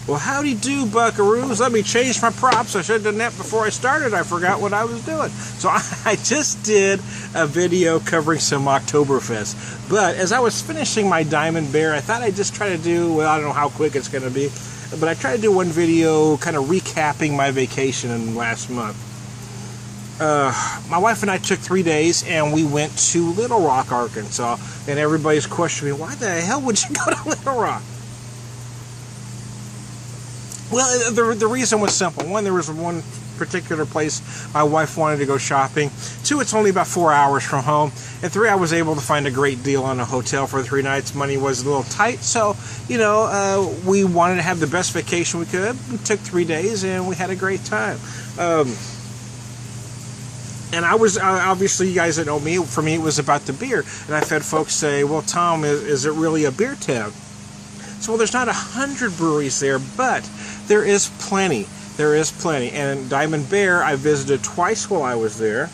Well, howdy do, buckaroos. Let me change my props. I should have done that before I started. I forgot what I was doing. So I just did a video covering some Oktoberfest. But as I was finishing my Diamond Bear, I thought I'd just try to do, well, I don't know how quick it's going to be, but I tried to do one video kind of recapping my vacation in last month. My wife and I took 3 days and we went to Little Rock, Arkansas. And everybody's questioning me, why the hell would you go to Little Rock? Well, the reason was simple. One, there was one particular place my wife wanted to go shopping. 2, it's only about 4 hours from home. And 3, I was able to find a great deal on a hotel for 3 nights. Money was a little tight, so, you know, we wanted to have the best vacation we could. We took 3 days and we had a great time. And I was, obviously, you guys that know me, for me it was about the beer. And I've had folks say, well, Tom, is it really a beer town? So, well, there's not 100 breweries there, but there is plenty. There is plenty. And Diamond Bear, I visited twice while I was there.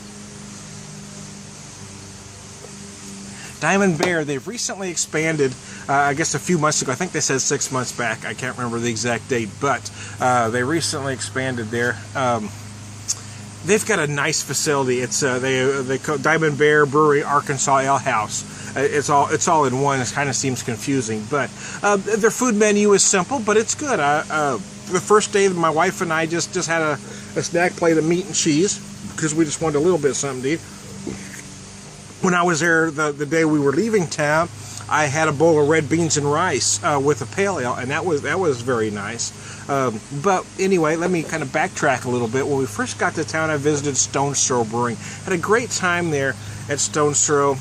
Diamond Bear, they've recently expanded, I guess a few months ago. I think they said 6 months back. I can't remember the exact date, but they recently expanded there. They've got a nice facility. It's they call Diamond Bear Brewery Arkansas Ale House. It's all in one. It kind of seems confusing, but their food menu is simple, but it's good. The first day, my wife and I just had a snack plate of meat and cheese because we just wanted a little bit of something to eat. When I was there the day we were leaving town, I had a bowl of red beans and rice with a pale ale, and that was very nice. But anyway, let me kind of backtrack a little bit. When we first got to town, I visited Stone's Throw Brewing. Had a great time there at Stone's Throw.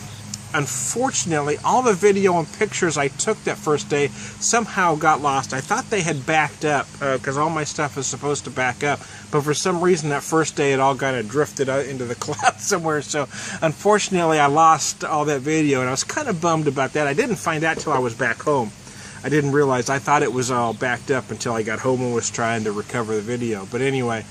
Unfortunately, all the video and pictures I took that first day somehow got lost. I thought they had backed up because all my stuff is supposed to back up, but for some reason that first day it all kind of drifted out into the cloud somewhere. So unfortunately, I lost all that video, and I was kind of bummed about that. I didn't find out till I was back home. I didn't realize. I thought it was all backed up until I got home and was trying to recover the video. But anyway,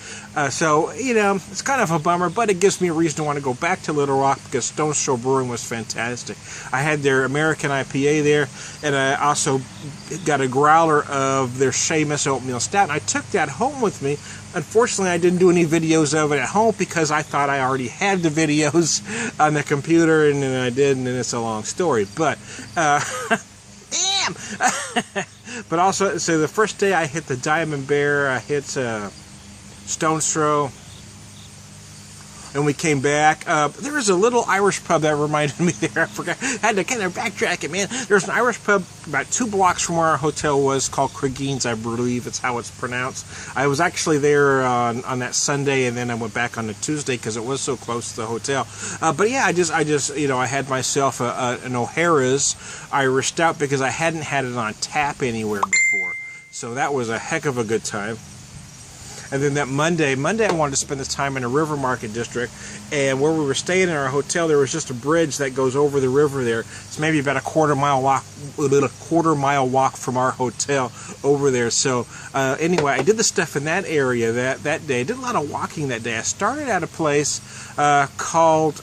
so, you know, it's kind of a bummer, but it gives me a reason to want to go back to Little Rock because Stone's Throw Brewing was fantastic. I had their American IPA there, and I also got a growler of their Seamus Oatmeal Stout, and I took that home with me. Unfortunately, I didn't do any videos of it at home because I thought I already had the videos on the computer, and then I didn't, and it's a long story. But, damn! But also, so the first day I hit the Diamond Bear, I hit Stone's Throw, and we came back. There was a little Irish pub that reminded me there. I forgot. I had to kind of backtrack it, man. There's an Irish pub about 2 blocks from where our hotel was called Craigeen's, I believe it's how it's pronounced. I was actually there on that Sunday, and then I went back on the Tuesday because it was so close to the hotel. But yeah, I just you know, I had myself an O'Hara's Irish Stout because I hadn't had it on tap anywhere before. So that was a heck of a good time. And then that Monday I wanted to spend the time in the River Market District, and where we were staying in our hotel, there was just a bridge that goes over the river there. It's maybe about a quarter mile walk from our hotel over there. So anyway, I did the stuff in that area that day. I did a lot of walking that day. I started at a place called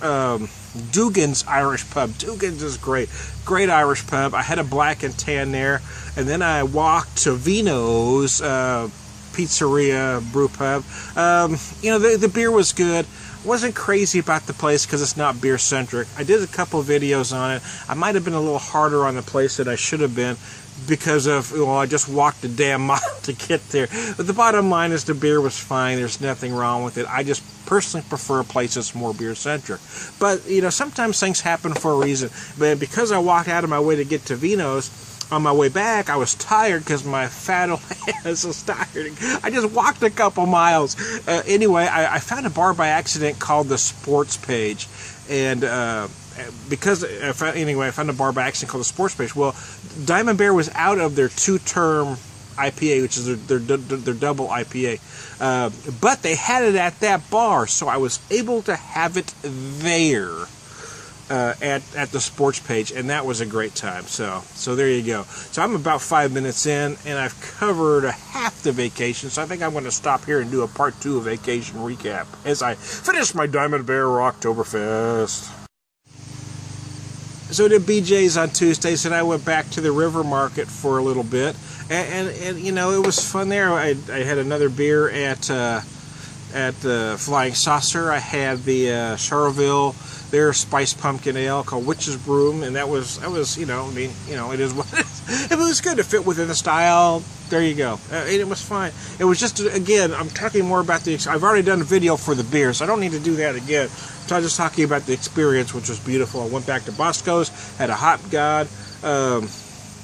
Dugan's Irish Pub. Dugan's is great Irish pub. I had a black and tan there, and then I walked to Vino's Pizzeria Brew Pub. You know, the beer was good. Wasn't crazy about the place because it's not beer centric. I did a couple of videos on it. I might have been a little harder on the place than I should have been because of, well, I just walked a damn mile to get there. But the bottom line is the beer was fine. There's nothing wrong with it. I just personally prefer a place that's more beer centric. But, you know, sometimes things happen for a reason. But because I walked out of my way to get to Vino's, on my way back, I was tired because my fat old ass was tired. I just walked a couple miles. Anyway, I found a bar by accident called the Sports Page. And because, I found a bar by accident called the Sports Page. Well, Diamond Bear was out of their 2-term IPA, which is their double IPA. But they had it at that bar, so I was able to have it there. At the Sports Page, and that was a great time. So there you go. So I'm about 5 minutes in, and I've covered half the vacation, so I think I'm going to stop here and do a part 2 of vacation recap as I finish my Diamond Bear Rocktoberfest. So did BJ's on Tuesdays, and I went back to the River Market for a little bit, and you know, it was fun there. I had another beer at the Flying Saucer. I had the Charleville their spiced pumpkin ale called Witch's Broom, and that was you know, I mean, you know, it is what it is. It was good to fit within the style. There you go. And it was fine. It was just, again, I'm talking more about the, I've already done a video for the beer, so I don't need to do that again. So I'm just talking about the experience, which was beautiful. I went back to Bosco's, had a hot god,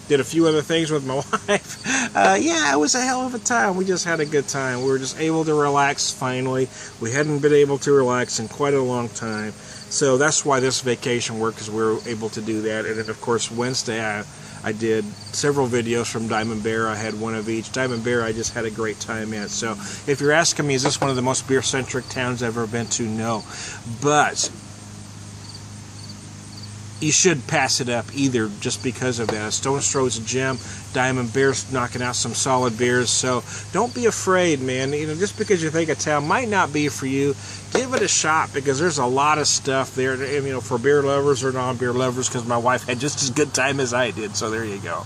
did a few other things with my wife. Yeah, it was a hell of a time. We just had a good time. We were just able to relax finally. We hadn't been able to relax in quite a long time. So that's why this vacation worked, because we were able to do that. And then, of course, Wednesday I did several videos from Diamond Bear. I had one of each. Diamond Bear I just had a great time at. So if you're asking me, is this one of the most beer-centric towns I've ever been to? No. But you should pass it up either just because of that. Stone's Throw's a gem. Diamond Bear's knocking out some solid beers. So don't be afraid, man. You know, just because you think a town might not be for you, give it a shot, because there's a lot of stuff there, you know, for beer lovers or non-beer lovers, because my wife had just as good time as I did. So there you go.